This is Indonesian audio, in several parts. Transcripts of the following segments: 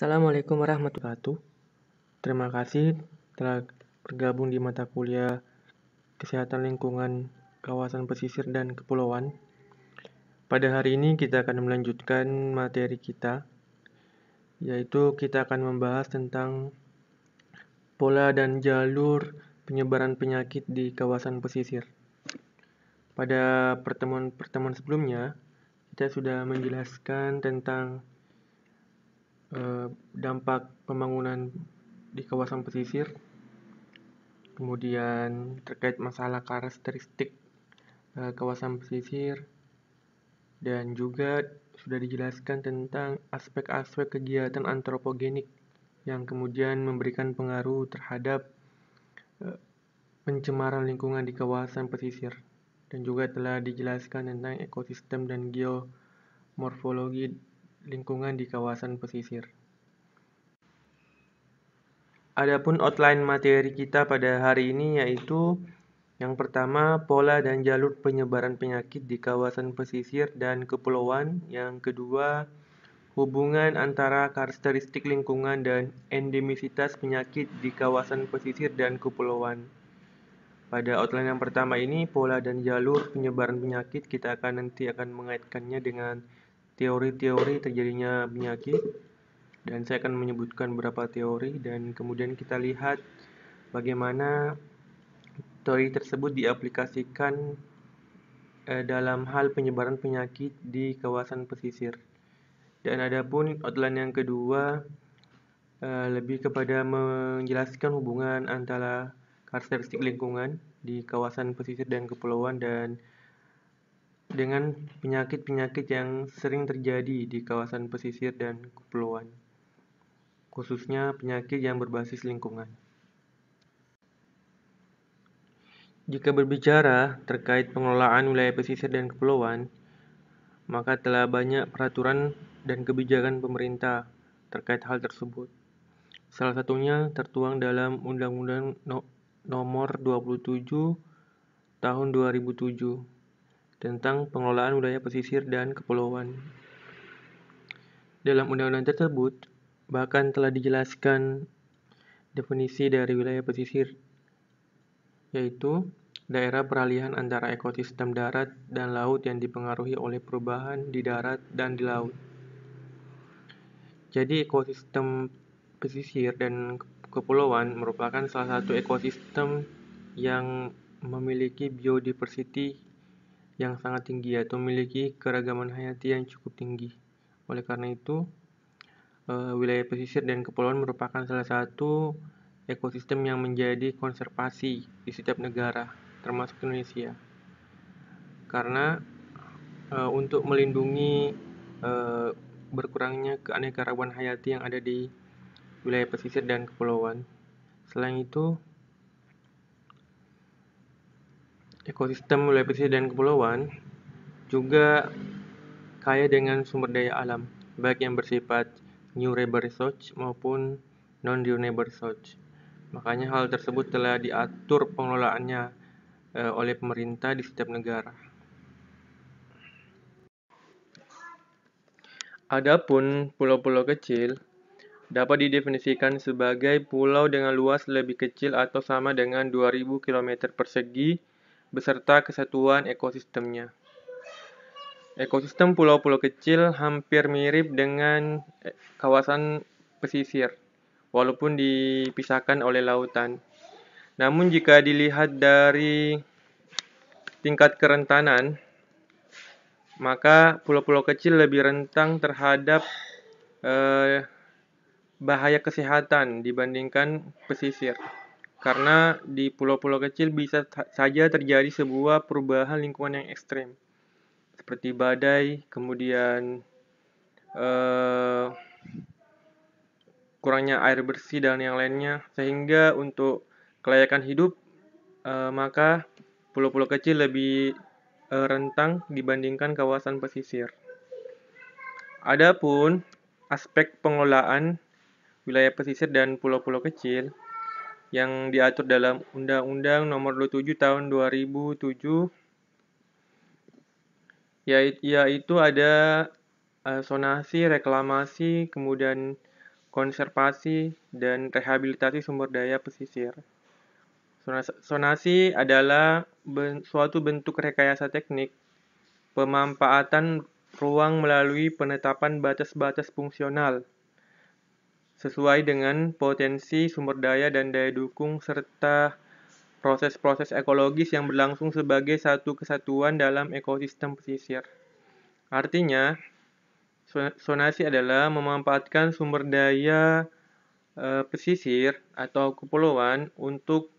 Assalamualaikum warahmatullahi wabarakatuh. Terima kasih telah bergabung di mata kuliah Kesehatan Lingkungan Kawasan Pesisir dan Kepulauan. Pada hari ini kita akan melanjutkan materi kita, yaitu kita akan membahas tentang pola dan jalur penyebaran penyakit di kawasan pesisir. Pada pertemuan sebelumnya, kita sudah menjelaskan tentang dampak pembangunan di kawasan pesisir, kemudian terkait masalah karakteristik kawasan pesisir, dan juga sudah dijelaskan tentang aspek-aspek kegiatan antropogenik yang kemudian memberikan pengaruh terhadap pencemaran lingkungan di kawasan pesisir, dan juga telah dijelaskan tentang ekosistem dan geomorfologi lingkungan di kawasan pesisir. Adapun outline materi kita pada hari ini yaitu yang pertama, pola dan jalur penyebaran penyakit di kawasan pesisir dan kepulauan. Yang kedua, hubungan antara karakteristik lingkungan dan endemisitas penyakit di kawasan pesisir dan kepulauan. Pada outline yang pertama ini, pola dan jalur penyebaran penyakit, kita nanti akan mengaitkannya dengan teori-teori terjadinya penyakit. Dan saya akan menyebutkan beberapa teori dan kemudian kita lihat bagaimana teori tersebut diaplikasikan dalam hal penyebaran penyakit di kawasan pesisir. Dan adapun outline yang kedua lebih kepada menjelaskan hubungan antara karakteristik lingkungan di kawasan pesisir dan kepulauan dan dengan penyakit-penyakit yang sering terjadi di kawasan pesisir dan kepulauan, khususnya penyakit yang berbasis lingkungan. Jika berbicara terkait pengelolaan wilayah pesisir dan kepulauan, maka telah banyak peraturan dan kebijakan pemerintah terkait hal tersebut. Salah satunya tertuang dalam Undang-Undang Nomor 27 Tahun 2007 tentang pengelolaan wilayah pesisir dan kepulauan. Dalam undang-undang tersebut, bahkan telah dijelaskan definisi dari wilayah pesisir, yaitu daerah peralihan antara ekosistem darat dan laut yang dipengaruhi oleh perubahan di darat dan di laut. Jadi ekosistem pesisir dan kepulauan merupakan salah satu ekosistem yang memiliki biodiversity yang sangat tinggi atau memiliki keragaman hayati yang cukup tinggi. Oleh karena itu, wilayah pesisir dan kepulauan merupakan salah satu ekosistem yang menjadi konservasi di setiap negara, termasuk Indonesia. Karena untuk melindungi berkurangnya keanekaragaman hayati yang ada di wilayah pesisir dan kepulauan. Selain itu, ekosistem wilayah pesisir dan kepulauan juga kaya dengan sumber daya alam, baik yang bersifat new renewable resource maupun non-renewable resource. Makanya hal tersebut telah diatur pengelolaannya oleh pemerintah di setiap negara. Adapun pulau-pulau kecil dapat didefinisikan sebagai pulau dengan luas lebih kecil atau sama dengan 2000 km persegi beserta kesatuan ekosistemnya. Ekosistem pulau-pulau kecil hampir mirip dengan kawasan pesisir, walaupun dipisahkan oleh lautan. Namun jika dilihat dari tingkat kerentanan, maka pulau-pulau kecil lebih rentan terhadap bahaya kesehatan dibandingkan pesisir. Karena di pulau-pulau kecil bisa saja terjadi sebuah perubahan lingkungan yang ekstrem, seperti badai, kemudian kurangnya air bersih dan yang lainnya, sehingga untuk kelayakan hidup maka pulau-pulau kecil lebih rentang dibandingkan kawasan pesisir. Adapun aspek pengelolaan wilayah pesisir dan pulau-pulau kecil yang diatur dalam Undang-Undang Nomor 27 Tahun 2007, yaitu ada zonasi, reklamasi, kemudian konservasi, dan rehabilitasi sumber daya pesisir. Zonasi adalah suatu bentuk rekayasa teknik pemanfaatan ruang melalui penetapan batas-batas fungsional sesuai dengan potensi sumber daya dan daya dukung serta proses-proses ekologis yang berlangsung sebagai satu kesatuan dalam ekosistem pesisir. Artinya, zonasi adalah memanfaatkan sumber daya pesisir atau kepulauan untuk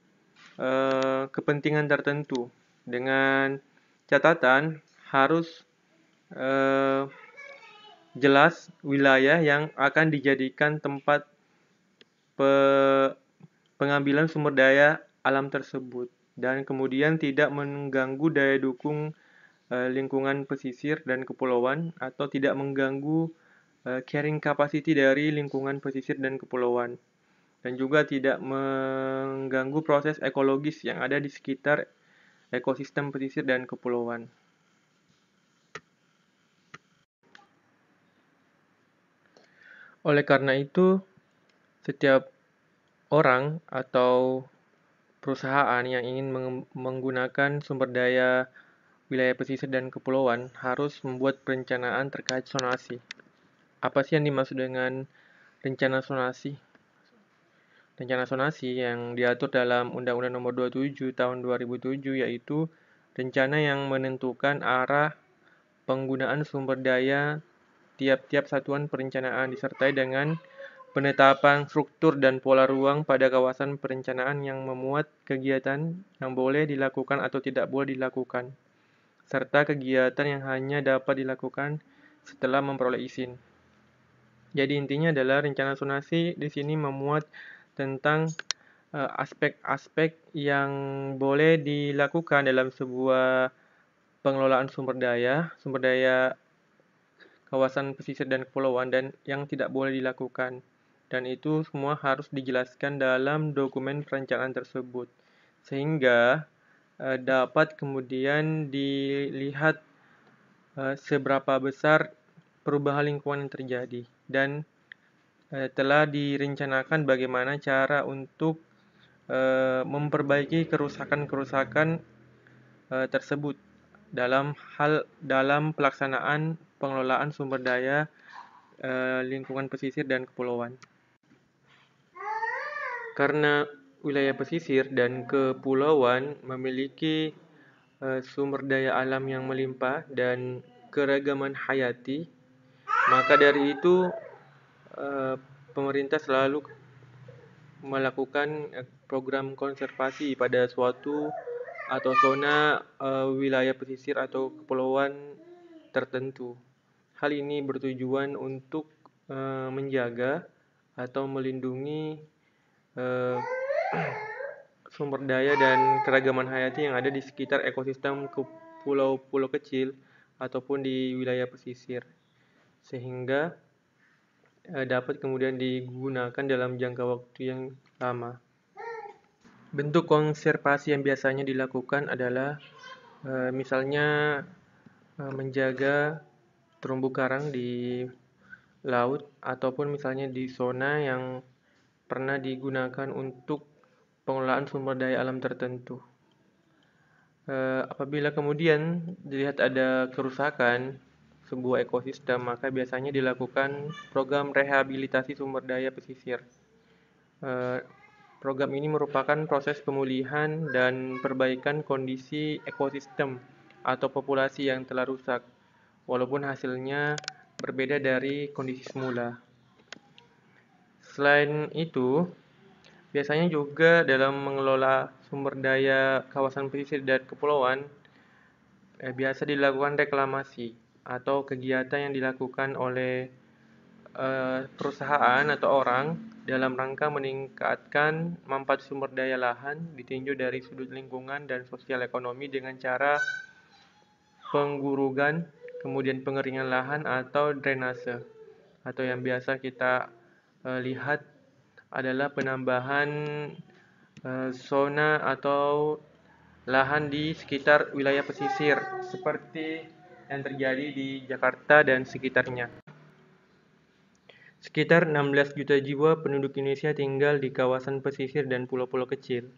kepentingan tertentu dengan catatan harus jelas wilayah yang akan dijadikan tempat pengambilan sumber daya alam tersebut dan kemudian tidak mengganggu daya dukung lingkungan pesisir dan kepulauan atau tidak mengganggu carrying capacity dari lingkungan pesisir dan kepulauan dan juga tidak mengganggu proses ekologis yang ada di sekitar ekosistem pesisir dan kepulauan. Oleh karena itu, setiap orang atau perusahaan yang ingin menggunakan sumber daya wilayah pesisir dan kepulauan harus membuat perencanaan terkait zonasi. Apa sih yang dimaksud dengan rencana zonasi? Rencana zonasi yang diatur dalam Undang-Undang Nomor 27 Tahun 2007 yaitu rencana yang menentukan arah penggunaan sumber daya tiap-tiap satuan perencanaan disertai dengan penetapan struktur dan pola ruang pada kawasan perencanaan yang memuat kegiatan yang boleh dilakukan atau tidak boleh dilakukan, serta kegiatan yang hanya dapat dilakukan setelah memperoleh izin. Jadi intinya adalah rencana zonasi di sini memuat tentang aspek-aspek yang boleh dilakukan dalam sebuah pengelolaan sumber daya kawasan pesisir dan kepulauan dan yang tidak boleh dilakukan. Dan itu semua harus dijelaskan dalam dokumen perencanaan tersebut. Sehingga dapat kemudian dilihat seberapa besar perubahan lingkungan yang terjadi dan telah direncanakan bagaimana cara untuk memperbaiki kerusakan-kerusakan tersebut dalam pelaksanaan pengelolaan sumber daya lingkungan pesisir dan kepulauan. Karena wilayah pesisir dan kepulauan memiliki sumber daya alam yang melimpah dan keragaman hayati, maka dari itu pemerintah selalu melakukan program konservasi pada suatu atau zona wilayah pesisir atau kepulauan tertentu. Hal ini bertujuan untuk menjaga atau melindungi sumber daya dan keragaman hayati yang ada di sekitar ekosistem pulau-pulau kecil ataupun di wilayah pesisir, sehingga dapat kemudian digunakan dalam jangka waktu yang lama. Bentuk konservasi yang biasanya dilakukan adalah misalnya menjaga terumbu karang di laut ataupun misalnya di zona yang pernah digunakan untuk pengelolaan sumber daya alam tertentu. Apabila kemudian dilihat ada kerusakan sebuah ekosistem, maka biasanya dilakukan program rehabilitasi sumber daya pesisir. Program ini merupakan proses pemulihan dan perbaikan kondisi ekosistem atau populasi yang telah rusak, walaupun hasilnya berbeda dari kondisi semula. Selain itu, biasanya juga dalam mengelola sumber daya kawasan pesisir dan kepulauan, biasa dilakukan reklamasi atau kegiatan yang dilakukan oleh perusahaan atau orang dalam rangka meningkatkan manfaat sumber daya lahan ditinjau dari sudut lingkungan dan sosial ekonomi dengan cara penggurugan, kemudian pengeringan lahan atau drainase, atau yang biasa kita lihat adalah penambahan zona atau lahan di sekitar wilayah pesisir seperti yang terjadi di Jakarta dan sekitarnya. Sekitar 16 juta jiwa penduduk Indonesia tinggal di kawasan pesisir dan pulau-pulau kecil.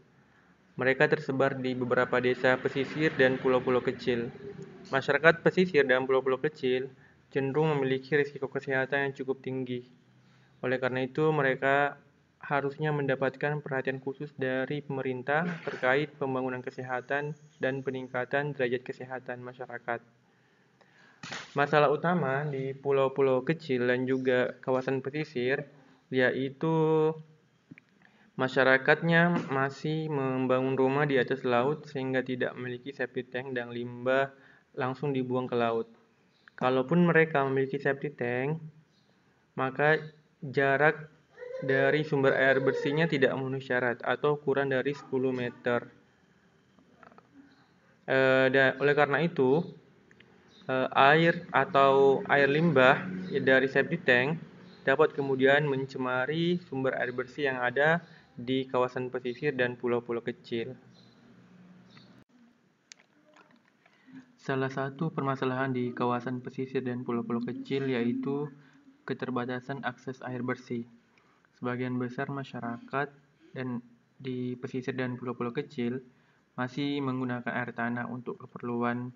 Mereka tersebar di beberapa desa pesisir dan pulau-pulau kecil. Masyarakat pesisir dan pulau-pulau kecil cenderung memiliki risiko kesehatan yang cukup tinggi. Oleh karena itu, mereka harusnya mendapatkan perhatian khusus dari pemerintah terkait pembangunan kesehatan dan peningkatan derajat kesehatan masyarakat. Masalah utama di pulau-pulau kecil dan juga kawasan pesisir yaitu masyarakatnya masih membangun rumah di atas laut sehingga tidak memiliki septic tank dan limbah langsung dibuang ke laut. Kalaupun mereka memiliki septic tank, maka jarak dari sumber air bersihnya tidak memenuhi syarat atau kurang dari 10 meter. Oleh karena itu, air atau air limbah dari septic tank dapat kemudian mencemari sumber air bersih yang ada di kawasan pesisir dan pulau-pulau kecil. Salah satu permasalahan di kawasan pesisir dan pulau-pulau kecil yaitu keterbatasan akses air bersih. Sebagian besar masyarakat dan di pesisir dan pulau-pulau kecil masih menggunakan air tanah untuk keperluan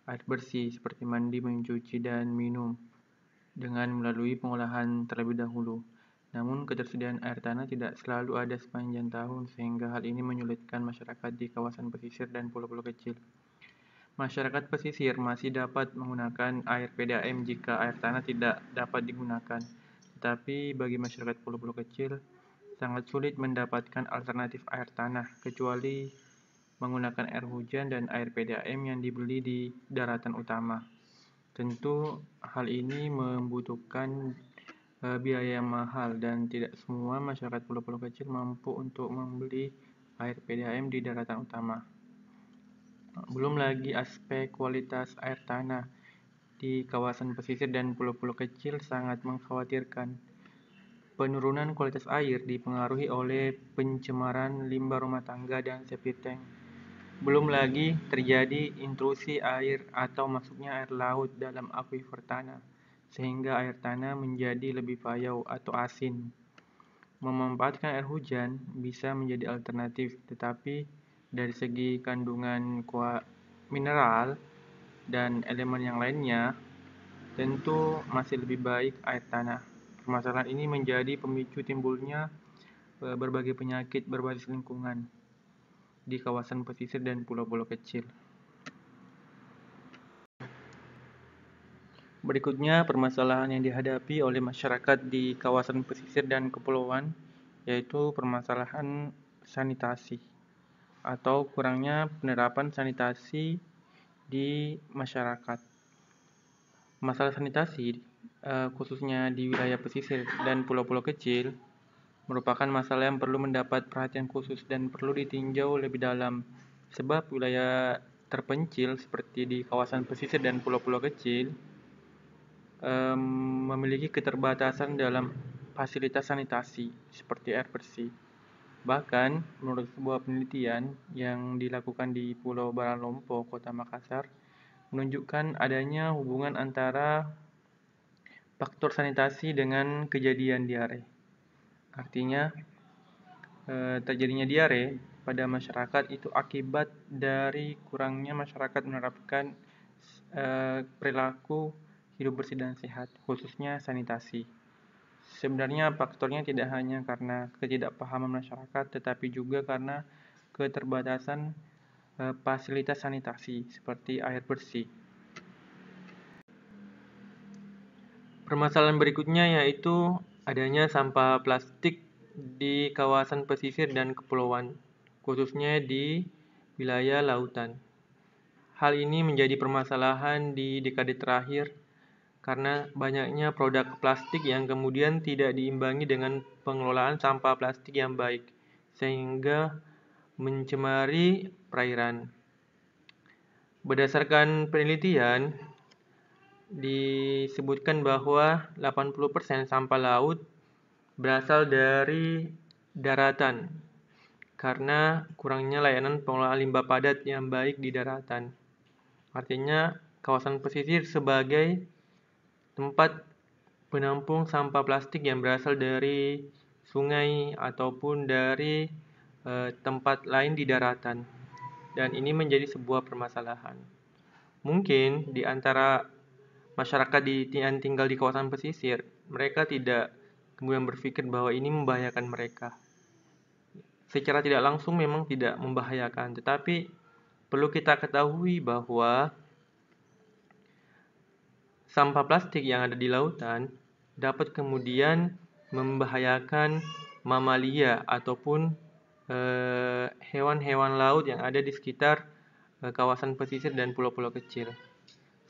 air bersih seperti mandi, mencuci, dan minum dengan melalui pengolahan terlebih dahulu. Namun ketersediaan air tanah tidak selalu ada sepanjang tahun sehingga hal ini menyulitkan masyarakat di kawasan pesisir dan pulau-pulau kecil. Masyarakat pesisir masih dapat menggunakan air PDAM jika air tanah tidak dapat digunakan. Tetapi bagi masyarakat pulau-pulau kecil, sangat sulit mendapatkan alternatif air tanah kecuali menggunakan air hujan dan air PDAM yang dibeli di daratan utama. Tentu hal ini membutuhkan biaya yang mahal dan tidak semua masyarakat pulau-pulau kecil mampu untuk membeli air PDAM di daratan utama. Belum lagi aspek kualitas air tanah di kawasan pesisir dan pulau-pulau kecil sangat mengkhawatirkan. Penurunan kualitas air dipengaruhi oleh pencemaran limbah rumah tangga dan septic tank. Belum lagi terjadi intrusi air atau masuknya air laut dalam akuifer tanah, sehingga air tanah menjadi lebih payau atau asin. Memanfaatkan air hujan bisa menjadi alternatif, tetapi dari segi kandungan mineral dan elemen yang lainnya, tentu masih lebih baik air tanah. Permasalahan ini menjadi pemicu timbulnya berbagai penyakit berbasis lingkungan di kawasan pesisir dan pulau-pulau kecil. Berikutnya, permasalahan yang dihadapi oleh masyarakat di kawasan pesisir dan kepulauan yaitu permasalahan sanitasi atau kurangnya penerapan sanitasi di masyarakat. Masalah sanitasi, khususnya di wilayah pesisir dan pulau-pulau kecil, merupakan masalah yang perlu mendapat perhatian khusus dan perlu ditinjau lebih dalam, sebab wilayah terpencil seperti di kawasan pesisir dan pulau-pulau kecil memiliki keterbatasan dalam fasilitas sanitasi seperti air bersih. Bahkan, menurut sebuah penelitian yang dilakukan di Pulau Baralompo, Kota Makassar, menunjukkan adanya hubungan antara faktor sanitasi dengan kejadian diare. Artinya, terjadinya diare pada masyarakat itu akibat dari kurangnya masyarakat menerapkan perilaku hidup bersih dan sehat, khususnya sanitasi. Sebenarnya faktornya tidak hanya karena ketidakpahaman masyarakat, tetapi juga karena keterbatasan fasilitas sanitasi seperti air bersih. Permasalahan berikutnya yaitu adanya sampah plastik di kawasan pesisir dan kepulauan, khususnya di wilayah lautan. Hal ini menjadi permasalahan di dekade terakhir karena banyaknya produk plastik yang kemudian tidak diimbangi dengan pengelolaan sampah plastik yang baik, sehingga mencemari perairan. Berdasarkan penelitian, disebutkan bahwa 80% sampah laut berasal dari daratan karena kurangnya layanan pengelolaan limbah padat yang baik di daratan. Artinya, kawasan pesisir sebagai tempat penampung sampah plastik yang berasal dari sungai ataupun dari tempat lain di daratan. Dan ini menjadi sebuah permasalahan. Mungkin di antara masyarakat yang tinggal di kawasan pesisir, mereka tidak kemudian berpikir bahwa ini membahayakan mereka. Secara tidak langsung memang tidak membahayakan, tetapi perlu kita ketahui bahwa sampah plastik yang ada di lautan dapat kemudian membahayakan mamalia ataupun hewan-hewan laut yang ada di sekitar kawasan pesisir dan pulau-pulau kecil.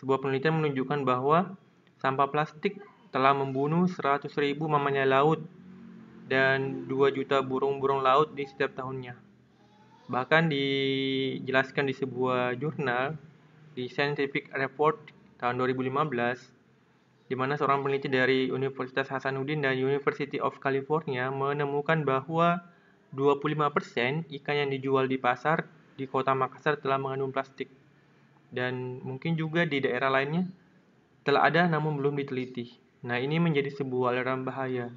Sebuah penelitian menunjukkan bahwa sampah plastik telah membunuh 100.000 mamalia laut dan 2 juta burung-burung laut di setiap tahunnya. Bahkan dijelaskan di sebuah jurnal, di Scientific Report tahun 2015, di mana seorang peneliti dari Universitas Hasanuddin dan University of California menemukan bahwa 25% ikan yang dijual di pasar di kota Makassar telah mengandung plastik. Dan mungkin juga di daerah lainnya telah ada namun belum diteliti. Nah, ini menjadi sebuah alarm bahaya.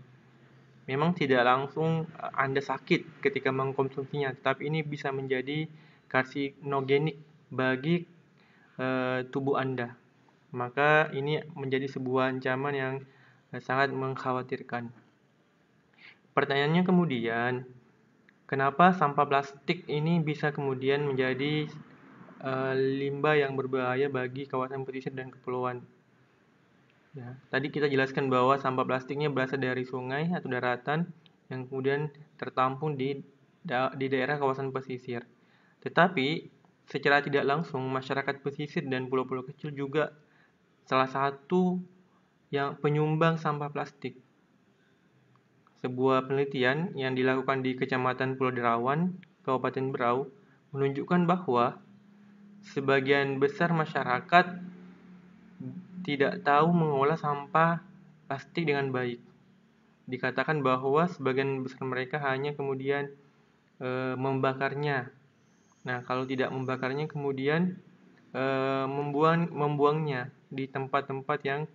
Memang tidak langsung Anda sakit ketika mengkonsumsinya, tetapi ini bisa menjadi karsinogenik bagi tubuh Anda. Maka ini menjadi sebuah ancaman yang sangat mengkhawatirkan. Pertanyaannya kemudian, kenapa sampah plastik ini bisa kemudian menjadi limbah yang berbahaya bagi kawasan pesisir dan kepulauan? Ya, tadi kita jelaskan bahwa sampah plastiknya berasal dari sungai atau daratan yang kemudian tertampung di daerah kawasan pesisir. Tetapi secara tidak langsung masyarakat pesisir dan pulau-pulau kecil juga salah satu yang penyumbang sampah plastik. Sebuah penelitian yang dilakukan di Kecamatan Pulau Derawan, Kabupaten Berau, menunjukkan bahwa sebagian besar masyarakat tidak tahu mengolah sampah plastik dengan baik. Dikatakan bahwa sebagian besar mereka hanya kemudian membakarnya. Nah, kalau tidak membakarnya kemudian membuangnya di tempat-tempat yang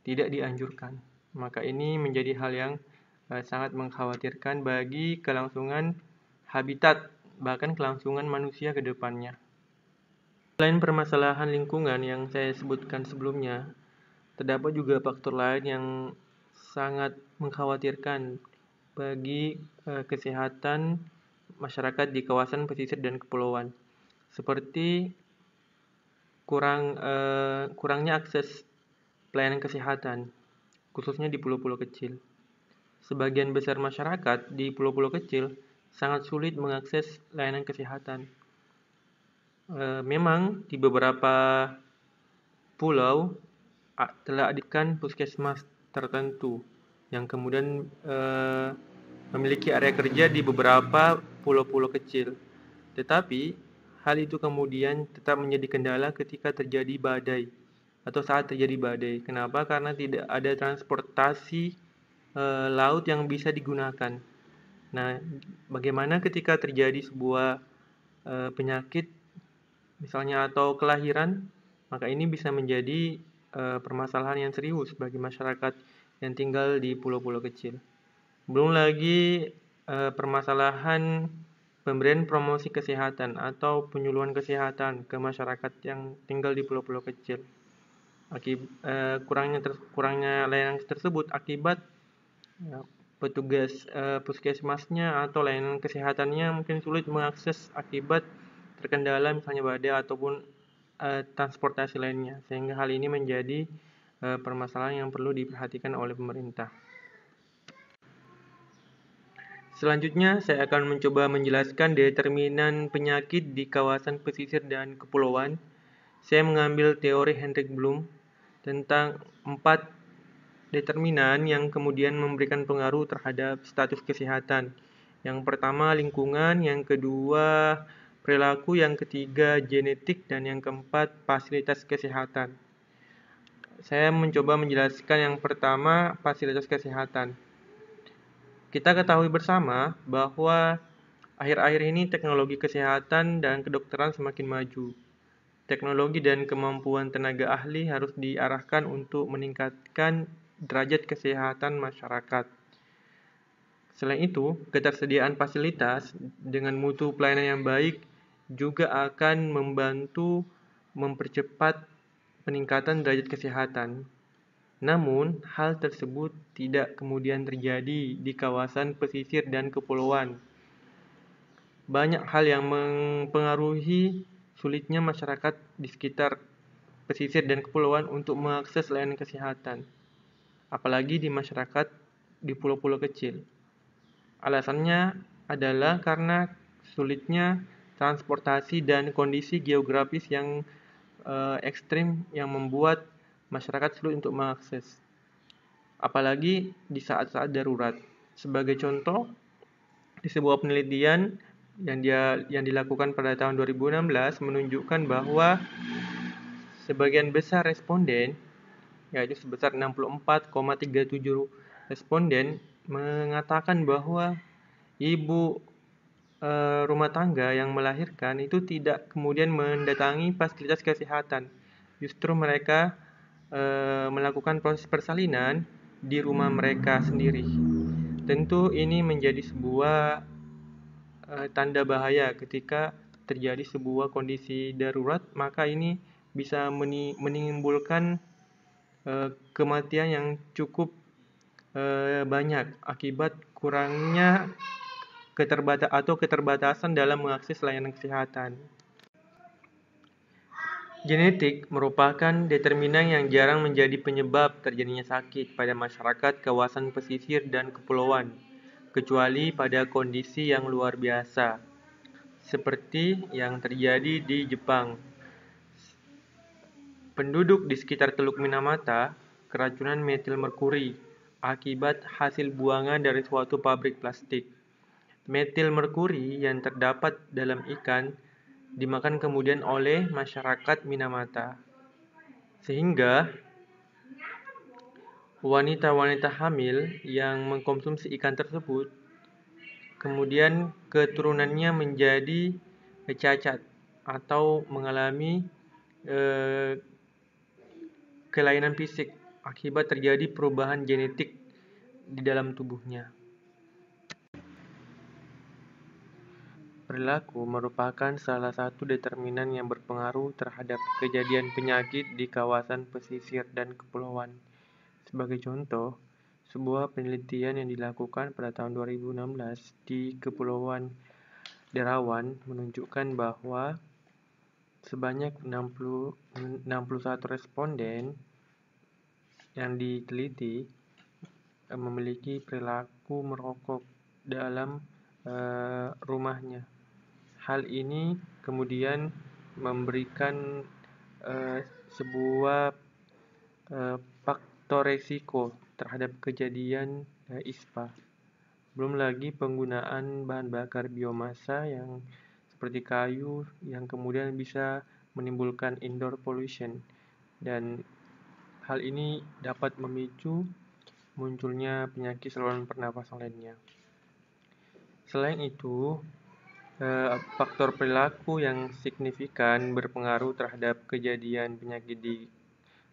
tidak dianjurkan. Maka ini menjadi hal yang sangat mengkhawatirkan bagi kelangsungan habitat, bahkan kelangsungan manusia ke depannya. Selain permasalahan lingkungan yang saya sebutkan sebelumnya, terdapat juga faktor lain yang sangat mengkhawatirkan bagi kesehatan masyarakat di kawasan pesisir dan kepulauan, seperti kurangnya akses pelayanan kesehatan, khususnya di pulau-pulau kecil. Sebagian besar masyarakat di pulau-pulau kecil sangat sulit mengakses layanan kesehatan. Memang di beberapa pulau telah adikkan puskesmas tertentu yang kemudian memiliki area kerja di beberapa pulau-pulau kecil. Tetapi hal itu kemudian tetap menjadi kendala ketika terjadi badai atau saat terjadi badai. Kenapa? Karena tidak ada transportasi laut yang bisa digunakan. Nah, bagaimana ketika terjadi sebuah penyakit misalnya atau kelahiran, maka ini bisa menjadi permasalahan yang serius bagi masyarakat yang tinggal di pulau-pulau kecil. Belum lagi permasalahan pemberian promosi kesehatan atau penyuluhan kesehatan ke masyarakat yang tinggal di pulau-pulau kecil. Kurangnya layanan tersebut akibat petugas puskesmasnya atau layanan kesehatannya mungkin sulit mengakses akibat terkendala misalnya badai ataupun transportasi lainnya, sehingga hal ini menjadi permasalahan yang perlu diperhatikan oleh pemerintah. Selanjutnya, saya akan mencoba menjelaskan determinan penyakit di kawasan pesisir dan kepulauan. Saya mengambil teori Hendrik Bloom tentang 4 determinan yang kemudian memberikan pengaruh terhadap status kesehatan. Yang pertama lingkungan, yang kedua perilaku, yang ketiga genetik, dan yang keempat fasilitas kesehatan. Saya mencoba menjelaskan yang pertama fasilitas kesehatan. Kita ketahui bersama bahwa akhir-akhir ini teknologi kesehatan dan kedokteran semakin maju. Teknologi dan kemampuan tenaga ahli harus diarahkan untuk meningkatkan derajat kesehatan masyarakat. Selain itu, ketersediaan fasilitas dengan mutu pelayanan yang baik juga akan membantu mempercepat peningkatan derajat kesehatan. Namun, hal tersebut tidak kemudian terjadi di kawasan pesisir dan kepulauan. Banyak hal yang mempengaruhi sulitnya masyarakat di sekitar pesisir dan kepulauan untuk mengakses layanan kesehatan, apalagi di masyarakat di pulau-pulau kecil. Alasannya adalah karena sulitnya transportasi dan kondisi geografis yang ekstrim yang membuat masyarakat sulit untuk mengakses, apalagi di saat-saat darurat. Sebagai contoh, di sebuah penelitian yang dilakukan pada tahun 2016 menunjukkan bahwa sebagian besar responden, yaitu sebesar 64,37 responden, mengatakan bahwa ibu rumah tangga yang melahirkan itu tidak kemudian mendatangi fasilitas kesehatan. Justru mereka melakukan proses persalinan di rumah mereka sendiri. Tentu ini menjadi sebuah tanda bahaya ketika terjadi sebuah kondisi darurat, maka ini bisa menimbulkan kematian yang cukup banyak akibat kurangnya keterbatasan dalam mengakses layanan kesehatan. Genetik merupakan determinan yang jarang menjadi penyebab terjadinya sakit pada masyarakat kawasan pesisir dan kepulauan, kecuali pada kondisi yang luar biasa, seperti yang terjadi di Jepang. Penduduk di sekitar Teluk Minamata keracunan metil merkuri akibat hasil buangan dari suatu pabrik plastik. Metil merkuri yang terdapat dalam ikan dimakan kemudian oleh masyarakat Minamata, sehingga wanita-wanita hamil yang mengkonsumsi ikan tersebut kemudian keturunannya menjadi cacat atau mengalami kelainan fisik akibat terjadi perubahan genetik di dalam tubuhnya. Perilaku merupakan salah satu determinan yang berpengaruh terhadap kejadian penyakit di kawasan pesisir dan kepulauan. Sebagai contoh, sebuah penelitian yang dilakukan pada tahun 2016 di Kepulauan Derawan menunjukkan bahwa sebanyak 61 responden yang diteliti memiliki perilaku merokok dalam rumahnya. Hal ini kemudian memberikan sebuah faktor resiko terhadap kejadian ISPA. Belum lagi penggunaan bahan bakar biomasa yang seperti kayu yang kemudian bisa menimbulkan indoor pollution, dan hal ini dapat memicu munculnya penyakit saluran pernapasan lainnya. Selain itu, faktor perilaku yang signifikan berpengaruh terhadap kejadian penyakit di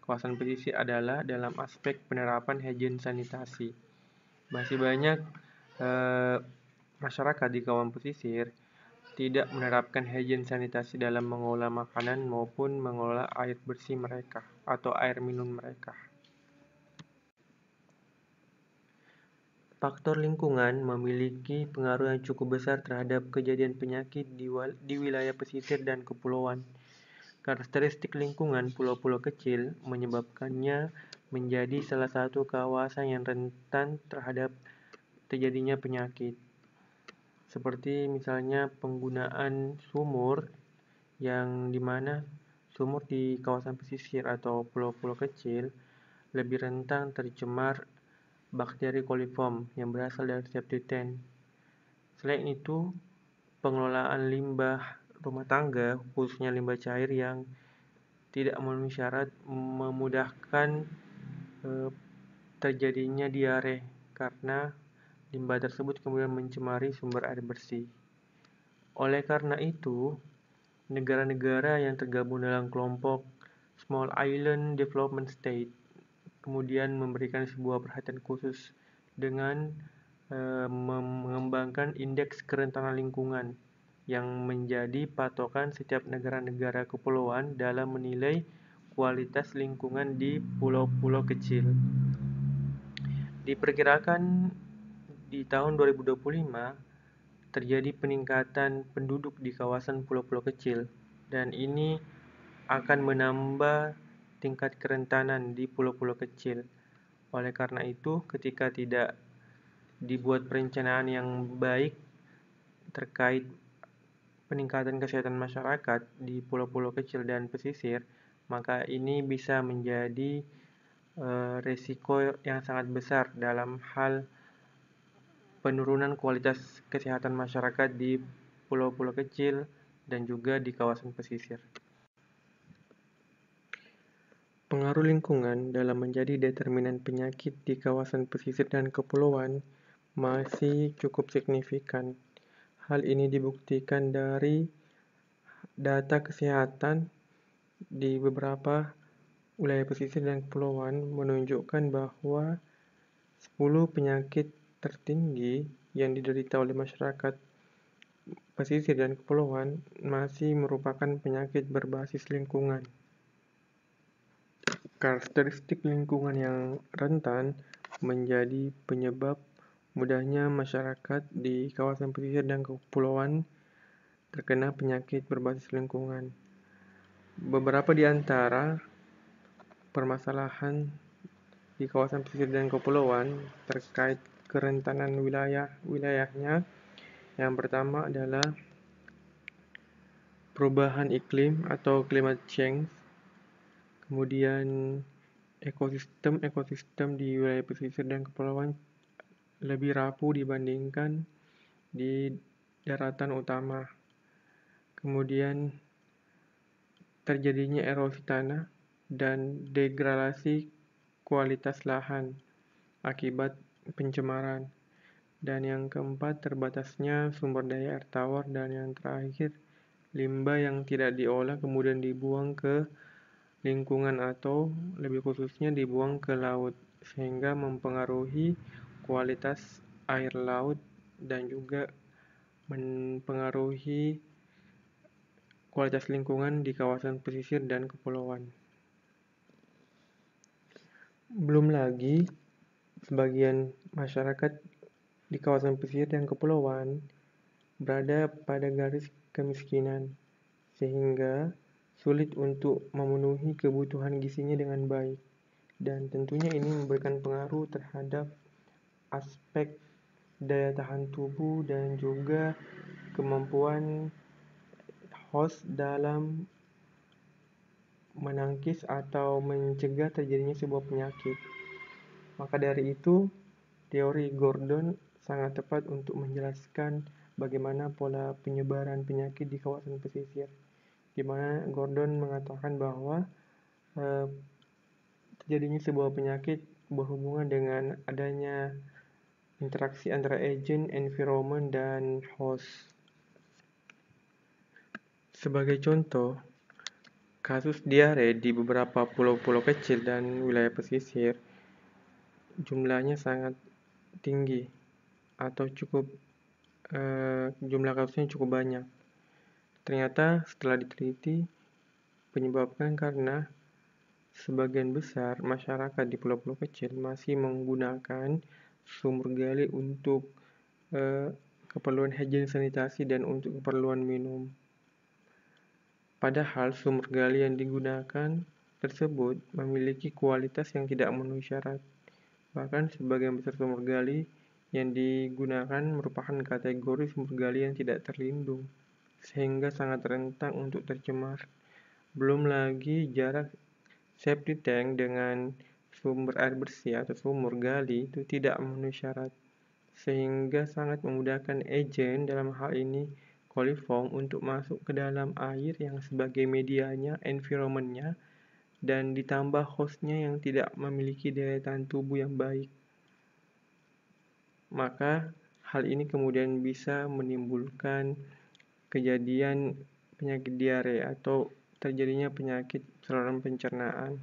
kawasan pesisir adalah dalam aspek penerapan higien sanitasi. Masih banyak masyarakat di kawasan pesisir tidak menerapkan higien sanitasi dalam mengolah makanan maupun mengolah air bersih mereka atau air minum mereka. Faktor lingkungan memiliki pengaruh yang cukup besar terhadap kejadian penyakit di wilayah pesisir dan kepulauan. Karakteristik lingkungan pulau-pulau kecil menyebabkannya menjadi salah satu kawasan yang rentan terhadap terjadinya penyakit. Seperti misalnya penggunaan sumur yang dimana sumur di kawasan pesisir atau pulau-pulau kecil lebih rentan tercemar bakteri coliform yang berasal dari septic tank. Selain itu, pengelolaan limbah rumah tangga, khususnya limbah cair yang tidak memenuhi syarat, memudahkan terjadinya diare karena limbah tersebut kemudian mencemari sumber air bersih. Oleh karena itu, negara-negara yang tergabung dalam kelompok Small Island Development State, kemudian memberikan sebuah perhatian khusus dengan mengembangkan indeks kerentanan lingkungan yang menjadi patokan setiap negara-negara kepulauan dalam menilai kualitas lingkungan di pulau-pulau kecil. Diperkirakan di tahun 2025 terjadi peningkatan penduduk di kawasan pulau-pulau kecil, dan ini akan menambah tingkat kerentanan di pulau-pulau kecil. Oleh karena itu, ketika tidak dibuat perencanaan yang baik terkait peningkatan kesehatan masyarakat di pulau-pulau kecil dan pesisir, maka ini bisa menjadi resiko yang sangat besar dalam hal penurunan kualitas kesehatan masyarakat di pulau-pulau kecil dan juga di kawasan pesisir. Pengaruh lingkungan dalam menjadi determinan penyakit di kawasan pesisir dan kepulauan masih cukup signifikan. Hal ini dibuktikan dari data kesehatan di beberapa wilayah pesisir dan kepulauan menunjukkan bahwa 10 penyakit tertinggi yang diderita oleh masyarakat pesisir dan kepulauan masih merupakan penyakit berbasis lingkungan. Karakteristik lingkungan yang rentan menjadi penyebab mudahnya masyarakat di kawasan pesisir dan kepulauan terkena penyakit berbasis lingkungan. Beberapa di antara permasalahan di kawasan pesisir dan kepulauan terkait kerentanan wilayahnya. Yang pertama adalah perubahan iklim atau climate change. Kemudian ekosistem di wilayah pesisir dan kepulauan lebih rapuh dibandingkan di daratan utama. Kemudian terjadinya erosi tanah dan degradasi kualitas lahan akibat pencemaran. Dan yang keempat, terbatasnya sumber daya air tawar. Dan yang terakhir, limbah yang tidak diolah kemudian dibuang ke lingkungan atau lebih khususnya dibuang ke laut, sehingga mempengaruhi kualitas air laut dan juga mempengaruhi kualitas lingkungan di kawasan pesisir dan kepulauan. Belum lagi, sebagian masyarakat di kawasan pesisir dan kepulauan berada pada garis kemiskinan, sehingga sulit untuk memenuhi kebutuhan gizinya dengan baik. Dan tentunya ini memberikan pengaruh terhadap aspek daya tahan tubuh dan juga kemampuan host dalam menangkis atau mencegah terjadinya sebuah penyakit. Maka dari itu, teori Gordon sangat tepat untuk menjelaskan bagaimana pola penyebaran penyakit di kawasan pesisir, di mana Gordon mengatakan bahwa terjadinya sebuah penyakit berhubungan dengan adanya interaksi antara agent, environment, dan host. Sebagai contoh, kasus diare di beberapa pulau-pulau kecil dan wilayah pesisir jumlahnya sangat tinggi atau jumlah kasusnya cukup banyak. Ternyata setelah diteliti penyebabkan karena sebagian besar masyarakat di pulau-pulau kecil masih menggunakan sumur gali untuk keperluan higien sanitasi dan untuk keperluan minum. Padahal sumur gali yang digunakan tersebut memiliki kualitas yang tidak memenuhi syarat. Bahkan sebagian besar sumur gali yang digunakan merupakan kategori sumur gali yang tidak terlindung, sehingga sangat rentan untuk tercemar. Belum lagi jarak septic tank dengan sumber air bersih atau sumur gali itu tidak memenuhi syarat, sehingga sangat memudahkan agen, dalam hal ini coliform, untuk masuk ke dalam air yang sebagai medianya, environment-nya, dan ditambah hostnya yang tidak memiliki daya tahan tubuh yang baik. Maka hal ini kemudian bisa menimbulkan kejadian penyakit diare atau terjadinya penyakit saluran pencernaan.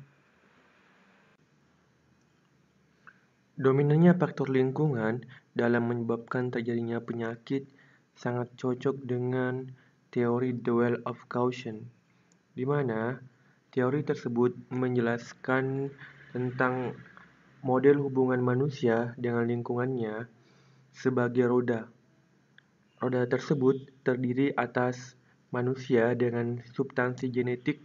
Dominannya faktor lingkungan dalam menyebabkan terjadinya penyakit sangat cocok dengan teori The Well of Caution, di mana teori tersebut menjelaskan tentang model hubungan manusia dengan lingkungannya sebagai roda. Roda tersebut terdiri atas manusia dengan substansi genetik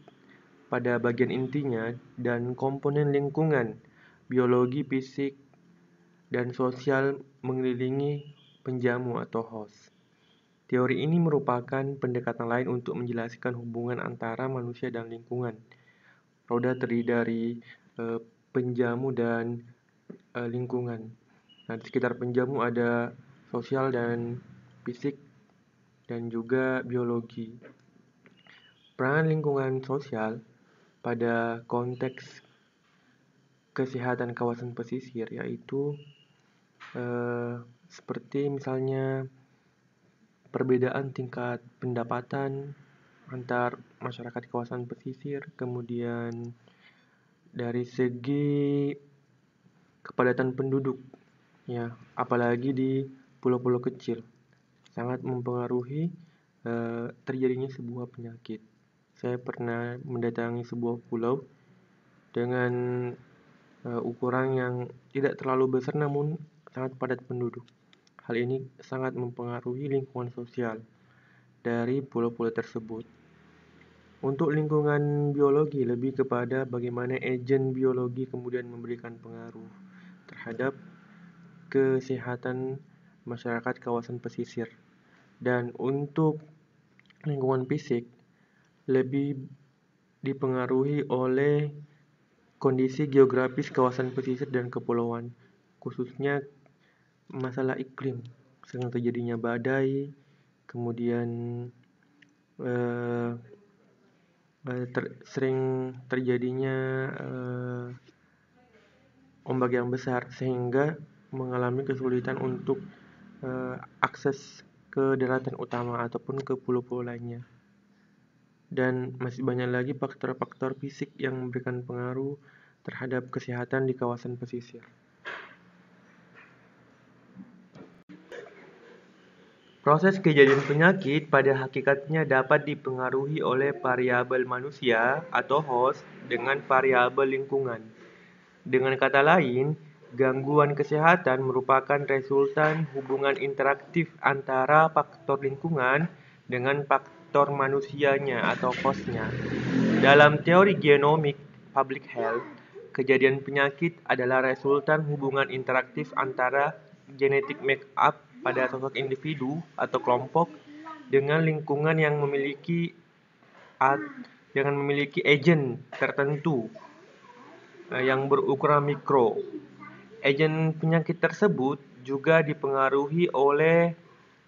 pada bagian intinya dan komponen lingkungan, biologi, fisik, dan sosial mengelilingi penjamu atau host. Teori ini merupakan pendekatan lain untuk menjelaskan hubungan antara manusia dan lingkungan. Roda terdiri dari penjamu dan lingkungan. Nah, di sekitar penjamu ada sosial dan fisik dan juga biologi. Peran lingkungan sosial pada konteks kesehatan kawasan pesisir yaitu seperti misalnya perbedaan tingkat pendapatan antar masyarakat di kawasan pesisir, kemudian dari segi kepadatan penduduk, ya, apalagi di pulau-pulau kecil, sangat mempengaruhi terjadinya sebuah penyakit. Saya pernah mendatangi sebuah pulau dengan ukuran yang tidak terlalu besar namun sangat padat penduduk. Hal ini sangat mempengaruhi lingkungan sosial dari pulau-pulau tersebut. Untuk lingkungan biologi lebih kepada bagaimana agen biologi kemudian memberikan pengaruh terhadap kesehatan masyarakat kawasan pesisir. Dan untuk lingkungan fisik lebih dipengaruhi oleh kondisi geografis kawasan pesisir dan kepulauan, khususnya masalah iklim, sering terjadinya badai, kemudian sering terjadinya ombak yang besar sehingga mengalami kesulitan untuk akses ke daratan utama ataupun ke pulau-pulau lainnya. Dan masih banyak lagi faktor-faktor fisik yang memberikan pengaruh terhadap kesehatan di kawasan pesisir. Proses kejadian penyakit pada hakikatnya dapat dipengaruhi oleh variabel manusia atau host dengan variabel lingkungan. Dengan kata lain, gangguan kesehatan merupakan resultan hubungan interaktif antara faktor lingkungan dengan faktor manusianya atau hostnya. Dalam teori genomik public health, kejadian penyakit adalah resultan hubungan interaktif antara genetic make-up pada sosok individu atau kelompok dengan lingkungan yang memiliki agen tertentu yang berukuran mikro. Agen penyakit tersebut juga dipengaruhi oleh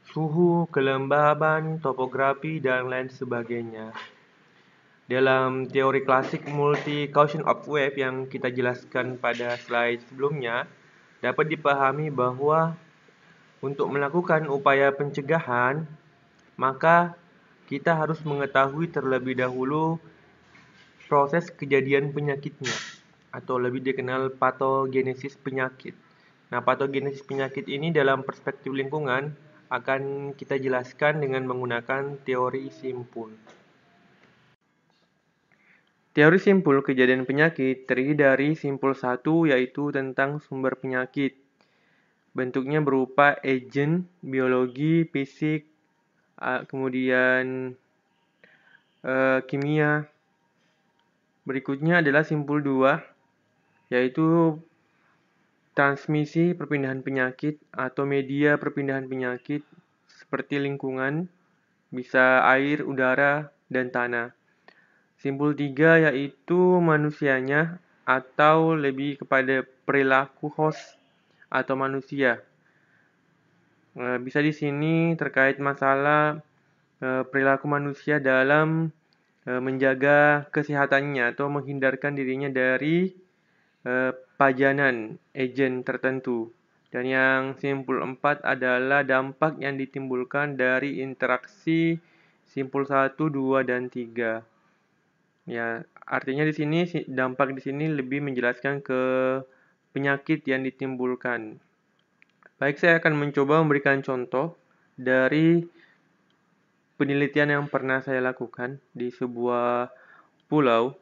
suhu, kelembaban, topografi, dan lain sebagainya. Dalam teori klasik multi-caution of wave yang kita jelaskan pada slide sebelumnya, dapat dipahami bahwa untuk melakukan upaya pencegahan, maka kita harus mengetahui terlebih dahulu proses kejadian penyakitnya, atau lebih dikenal patogenesis penyakit. Nah, patogenesis penyakit ini dalam perspektif lingkungan akan kita jelaskan dengan menggunakan teori simpul. Teori simpul kejadian penyakit terdiri dari simpul 1 yaitu tentang sumber penyakit. Bentuknya berupa agen, biologi, fisik, kemudian kimia. Berikutnya adalah simpul 2, yaitu transmisi perpindahan penyakit atau media perpindahan penyakit seperti lingkungan, bisa air, udara, dan tanah. Simpul 3 yaitu manusianya atau lebih kepada perilaku host atau manusia. Bisa di sini terkait masalah perilaku manusia dalam menjaga kesehatannya atau menghindarkan dirinya dari pajanan agen tertentu. Dan yang simpul 4 adalah dampak yang ditimbulkan dari interaksi simpul 1, 2, dan 3. Ya, artinya di sini dampak di sini lebih menjelaskan ke penyakit yang ditimbulkan. Baik, saya akan mencoba memberikan contoh dari penelitian yang pernah saya lakukan di sebuah pulau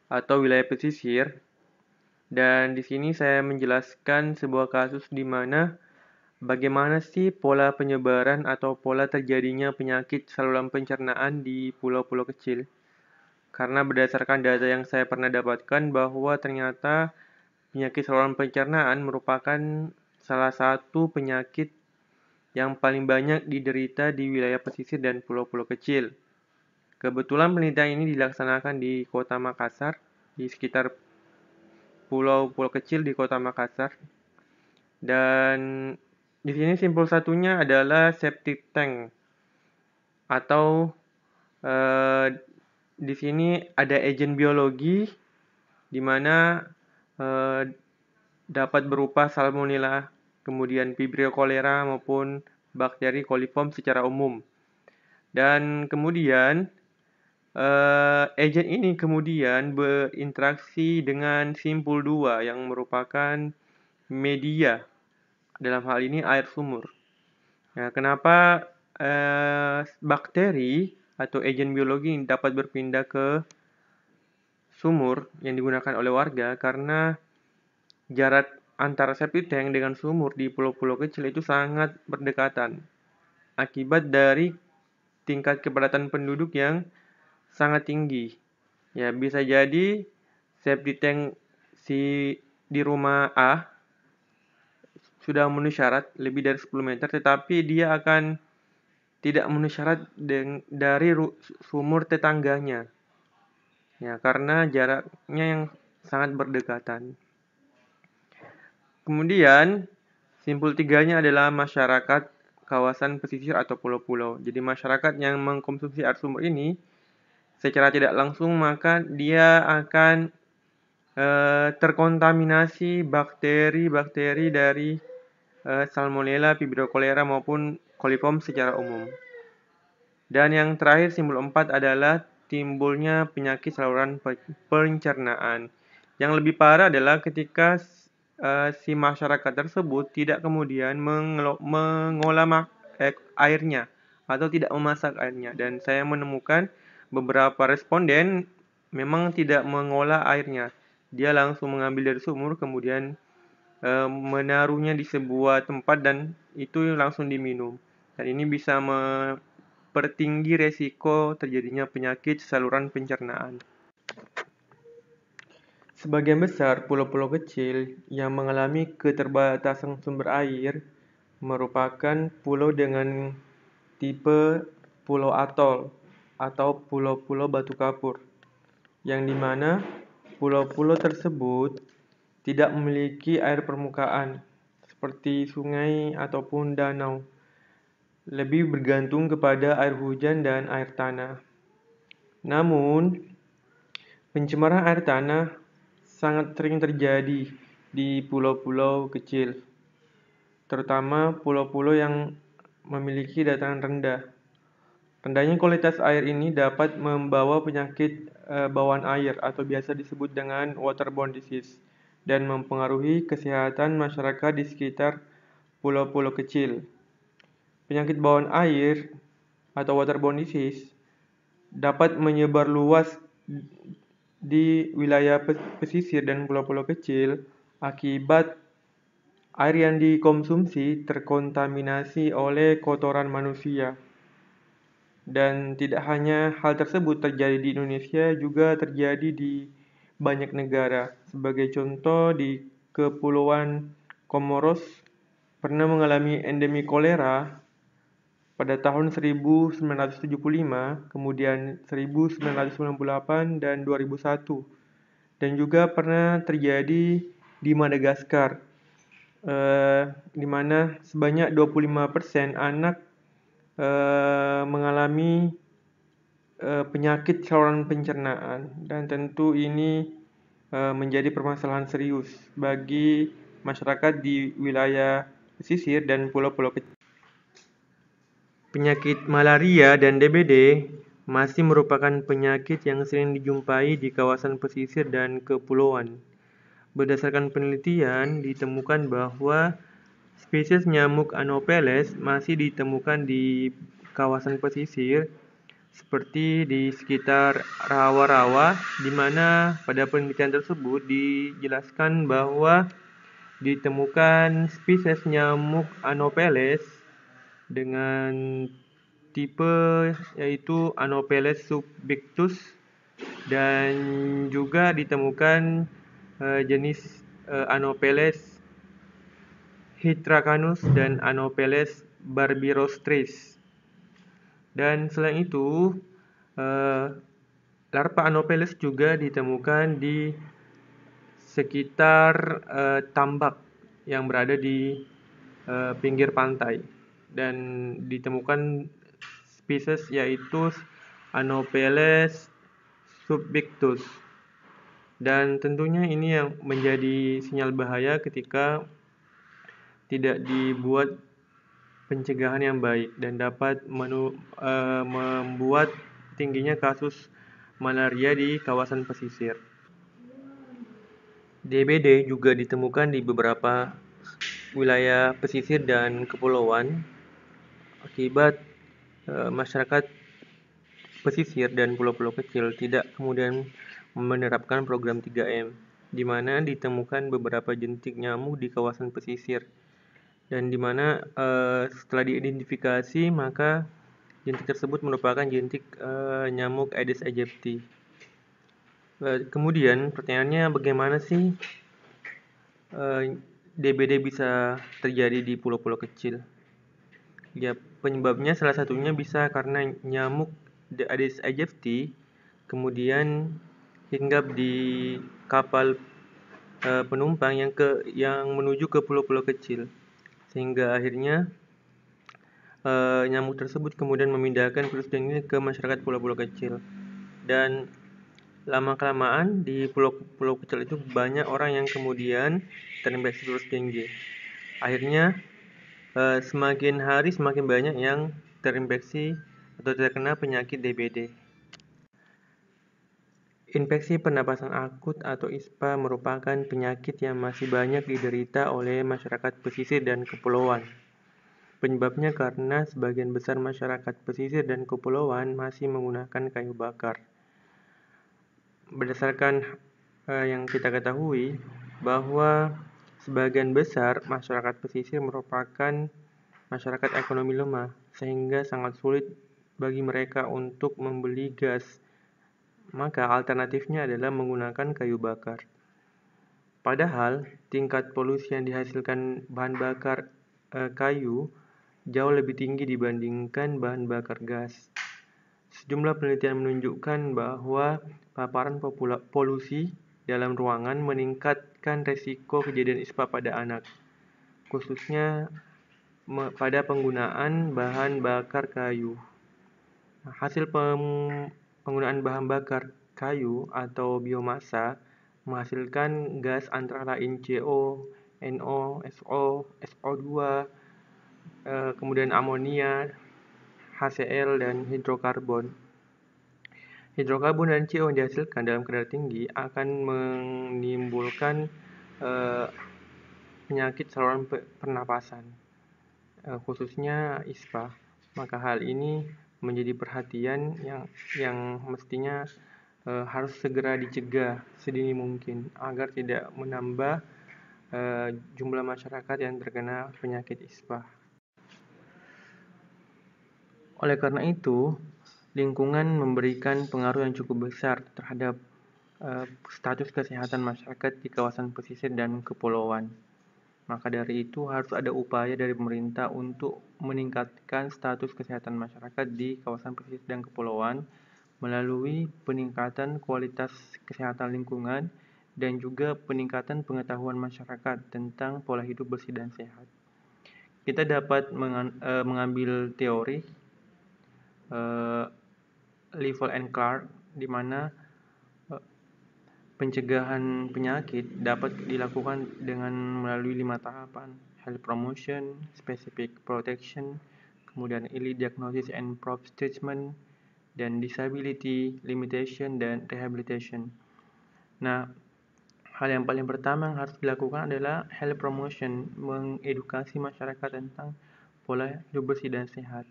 atau wilayah pesisir. Dan di sini saya menjelaskan sebuah kasus di mana bagaimana sih pola penyebaran atau pola terjadinya penyakit saluran pencernaan di pulau-pulau kecil. Karena berdasarkan data yang saya pernah dapatkan bahwa ternyata penyakit saluran pencernaan merupakan salah satu penyakit yang paling banyak diderita di wilayah pesisir dan pulau-pulau kecil. Kebetulan penelitian ini dilaksanakan di Kota Makassar, di sekitar pulau-pulau kecil di Kota Makassar. Dan di sini simpul satunya adalah septic tank atau di sini ada agen biologi di mana dapat berupa salmonella, kemudian vibrio cholera maupun bakteri coliform secara umum. Dan kemudian agen ini kemudian berinteraksi dengan simpul 2 yang merupakan media, dalam hal ini air sumur. Nah, kenapa bakteri atau agen biologi dapat berpindah ke sumur yang digunakan oleh warga? Karena jarak antara septic tank dengan sumur di pulau-pulau kecil itu sangat berdekatan akibat dari tingkat kepadatan penduduk yang sangat tinggi. Ya, bisa jadi septic tank di rumah A sudah memenuhi syarat lebih dari 10 meter, tetapi dia akan tidak memenuhi syarat dari sumur tetangganya. Ya, karena jaraknya yang sangat berdekatan. Kemudian, simpul 3-nya adalah masyarakat kawasan pesisir atau pulau-pulau. Jadi masyarakat yang mengkonsumsi air sumur ini secara tidak langsung maka dia akan terkontaminasi bakteri-bakteri dari salmonella, vibrio cholera maupun coliform secara umum. Dan yang terakhir simpul 4 adalah timbulnya penyakit saluran pencernaan. Yang lebih parah adalah ketika si masyarakat tersebut tidak kemudian mengolah airnya atau tidak memasak airnya. Dan saya menemukan beberapa responden memang tidak mengolah airnya. Dia langsung mengambil dari sumur, kemudian menaruhnya di sebuah tempat dan itu langsung diminum. Dan ini bisa mempertinggi resiko terjadinya penyakit saluran pencernaan. Sebagian besar pulau-pulau kecil yang mengalami keterbatasan sumber air merupakan pulau dengan tipe pulau atol atau pulau-pulau batu kapur, yang dimana pulau-pulau tersebut tidak memiliki air permukaan seperti sungai ataupun danau, lebih bergantung kepada air hujan dan air tanah. Namun, pencemaran air tanah sangat sering terjadi di pulau-pulau kecil, terutama pulau-pulau yang memiliki dataran rendah. Rendahnya kualitas air ini dapat membawa penyakit bawaan air atau biasa disebut dengan waterborne disease dan mempengaruhi kesehatan masyarakat di sekitar pulau-pulau kecil. Penyakit bawaan air atau waterborne disease dapat menyebar luas di wilayah pesisir dan pulau-pulau kecil akibat air yang dikonsumsi terkontaminasi oleh kotoran manusia. Dan tidak hanya hal tersebut terjadi di Indonesia, juga terjadi di banyak negara. Sebagai contoh, di Kepulauan Comoros pernah mengalami endemi kolera pada tahun 1975, kemudian 1998 dan 2001. Dan juga pernah terjadi di Madagaskar, di mana sebanyak 25% anak mengalami penyakit saluran pencernaan, dan tentu ini menjadi permasalahan serius bagi masyarakat di wilayah pesisir dan pulau-pulau kecil. Penyakit malaria dan DBD masih merupakan penyakit yang sering dijumpai di kawasan pesisir dan kepulauan. Berdasarkan penelitian, ditemukan bahwa spesies nyamuk Anopheles masih ditemukan di kawasan pesisir seperti di sekitar rawa-rawa, di mana pada penelitian tersebut dijelaskan bahwa ditemukan spesies nyamuk Anopheles dengan tipe yaitu Anopheles subictus, dan juga ditemukan jenis Anopheles Hydranus dan Anopheles barbirostris. Dan selain itu, larva Anopheles juga ditemukan di sekitar tambak yang berada di pinggir pantai, dan ditemukan spesies yaitu Anopheles subictus. Dan tentunya ini yang menjadi sinyal bahaya ketika tidak dibuat pencegahan yang baik dan dapat membuat tingginya kasus malaria di kawasan pesisir. DBD juga ditemukan di beberapa wilayah pesisir dan kepulauan akibat masyarakat pesisir dan pulau-pulau kecil tidak kemudian menerapkan program 3M, di mana ditemukan beberapa jentik nyamuk di kawasan pesisir, dan di mana setelah diidentifikasi maka jentik tersebut merupakan jentik nyamuk Aedes aegypti. Kemudian pertanyaannya, bagaimana sih DBD bisa terjadi di pulau-pulau kecil? Ya, penyebabnya salah satunya bisa karena nyamuk Aedes aegypti kemudian hinggap di kapal penumpang yang menuju ke pulau-pulau kecil, sehingga akhirnya nyamuk tersebut kemudian memindahkan virus dengue ke masyarakat pulau-pulau kecil. Dan lama-kelamaan di pulau-pulau kecil itu banyak orang yang kemudian terinfeksi virus dengue. Akhirnya semakin hari semakin banyak yang terinfeksi atau terkena penyakit DBD. Infeksi pernapasan akut atau ISPA merupakan penyakit yang masih banyak diderita oleh masyarakat pesisir dan kepulauan. Penyebabnya karena sebagian besar masyarakat pesisir dan kepulauan masih menggunakan kayu bakar. Berdasarkan yang kita ketahui bahwa sebagian besar masyarakat pesisir merupakan masyarakat ekonomi lemah, sehingga sangat sulit bagi mereka untuk membeli gas. Maka alternatifnya adalah menggunakan kayu bakar. Padahal tingkat polusi yang dihasilkan bahan bakar kayu jauh lebih tinggi dibandingkan bahan bakar gas. Sejumlah penelitian menunjukkan bahwa paparan polusi dalam ruangan meningkatkan resiko kejadian ISPA pada anak, khususnya pada penggunaan bahan bakar kayu. Hasil penggunaan bahan bakar kayu atau biomasa menghasilkan gas antara lain CO, NO, SO, SO2, kemudian amonia, HCl, dan hidrokarbon. Hidrokarbon dan CO yang dihasilkan dalam kadar tinggi akan menimbulkan penyakit saluran pernapasan, khususnya ISPA. Maka hal ini menjadi perhatian yang mestinya harus segera dicegah sedini mungkin agar tidak menambah jumlah masyarakat yang terkena penyakit ISPA. Oleh karena itu, lingkungan memberikan pengaruh yang cukup besar terhadap status kesehatan masyarakat di kawasan pesisir dan kepulauan. Maka dari itu harus ada upaya dari pemerintah untuk meningkatkan status kesehatan masyarakat di kawasan pesisir dan kepulauan melalui peningkatan kualitas kesehatan lingkungan dan juga peningkatan pengetahuan masyarakat tentang pola hidup bersih dan sehat. Kita dapat mengambil teori Liefeld and Clark, di mana pencegahan penyakit dapat dilakukan dengan melalui 5 tahapan: health promotion, specific protection, kemudian early diagnosis and proper treatment, dan disability limitation dan rehabilitation. Nah, Hal yang paling pertama yang harus dilakukan adalah health promotion, mengedukasi masyarakat tentang pola hidup bersih dan sehat.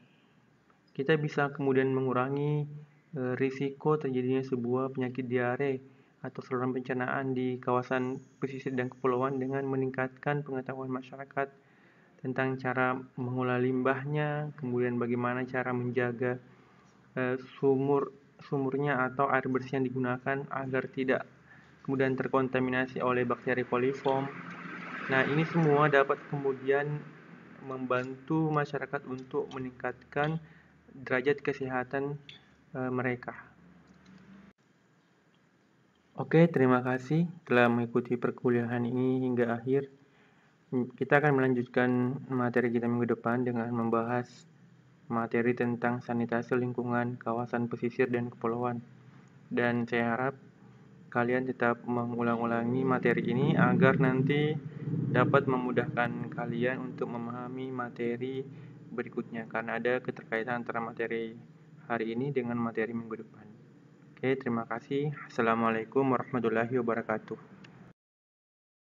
Kita bisa kemudian mengurangi risiko terjadinya sebuah penyakit diare atau saluran pencernaan di kawasan pesisir dan kepulauan dengan meningkatkan pengetahuan masyarakat tentang cara mengolah limbahnya, kemudian bagaimana cara menjaga sumurnya atau air bersih yang digunakan agar tidak kemudian terkontaminasi oleh bakteri coliform. Nah, ini semua dapat kemudian membantu masyarakat untuk meningkatkan derajat kesehatan mereka. Oke, terima kasih telah mengikuti perkuliahan ini hingga akhir. Kita akan melanjutkan materi kita minggu depan dengan membahas materi tentang sanitasi lingkungan kawasan pesisir dan kepulauan. Dan saya harap kalian tetap mengulang-ulangi materi ini agar nanti dapat memudahkan kalian untuk memahami materi berikutnya karena ada keterkaitan antara materi hari ini dengan materi minggu depan. Oke, terima kasih. Assalamualaikum warahmatullahi wabarakatuh.